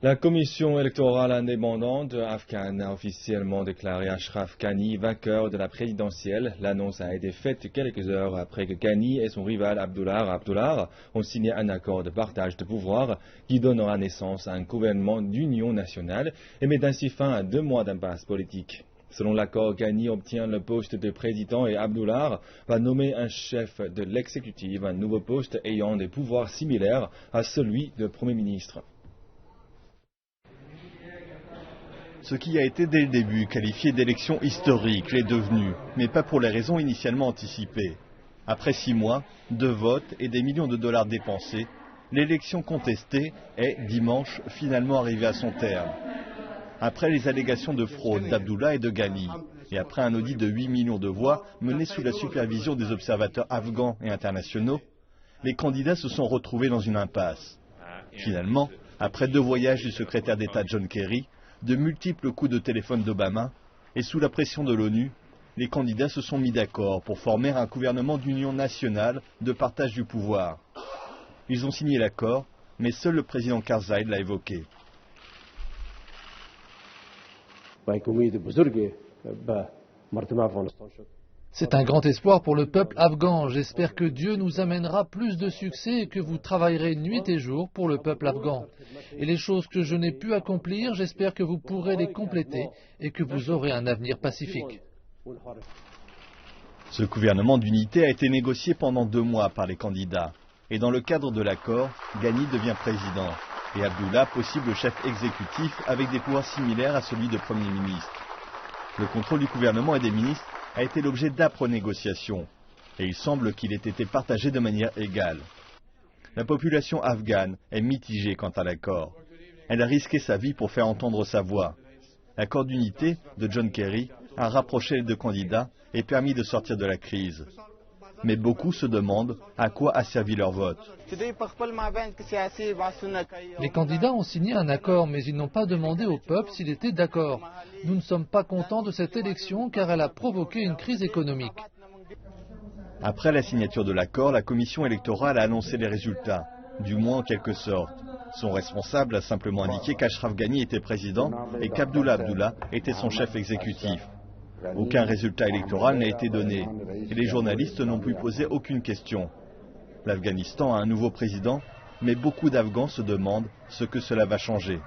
La commission électorale indépendante afghane a officiellement déclaré Ashraf Ghani vainqueur de la présidentielle. L'annonce a été faite quelques heures après que Ghani et son rival Abdullah ont signé un accord de partage de pouvoir qui donnera naissance à un gouvernement d'union nationale et met ainsi fin à 2 mois d'impasse politique. Selon l'accord, Ghani obtient le poste de président et Abdullah va nommer un chef de l'exécutif, un nouveau poste ayant des pouvoirs similaires à celui de Premier ministre. Ce qui a été dès le début qualifié d'élection historique l'est devenu, mais pas pour les raisons initialement anticipées. Après 6 mois, 2 votes et des millions de dollars dépensés, l'élection contestée est, dimanche, finalement arrivée à son terme. Après les allégations de fraude d'Abdullah et de Ghani, et après un audit de 8 millions de voix mené sous la supervision des observateurs afghans et internationaux, les candidats se sont retrouvés dans une impasse. Finalement, après 2 voyages du secrétaire d'État John Kerry, de multiples coups de téléphone d'Obama et sous la pression de l'ONU, les candidats se sont mis d'accord pour former un gouvernement d'union nationale de partage du pouvoir. Ils ont signé l'accord, mais seul le président Karzai l'a évoqué. C'est un grand espoir pour le peuple afghan. J'espère que Dieu nous amènera plus de succès et que vous travaillerez nuit et jour pour le peuple afghan. Et les choses que je n'ai pu accomplir, j'espère que vous pourrez les compléter et que vous aurez un avenir pacifique. Ce gouvernement d'unité a été négocié pendant 2 mois par les candidats. Et dans le cadre de l'accord, Ghani devient président et Abdullah possible chef exécutif avec des pouvoirs similaires à celui de Premier ministre. Le contrôle du gouvernement et des ministres a été l'objet d'âpres négociations, et il semble qu'il ait été partagé de manière égale. La population afghane est mitigée quant à l'accord. Elle a risqué sa vie pour faire entendre sa voix. L'accord d'unité de John Kerry a rapproché les 2 candidats et permis de sortir de la crise. Mais beaucoup se demandent à quoi a servi leur vote. Les candidats ont signé un accord, mais ils n'ont pas demandé au peuple s'il était d'accord. Nous ne sommes pas contents de cette élection car elle a provoqué une crise économique. Après la signature de l'accord, la commission électorale a annoncé les résultats, du moins en quelque sorte. Son responsable a simplement indiqué qu'Ashraf Ghani était président et qu'Abdullah était son chef exécutif. Aucun résultat électoral n'a été donné et les journalistes n'ont pu poser aucune question. L'Afghanistan a un nouveau président, mais beaucoup d'Afghans se demandent ce que cela va changer.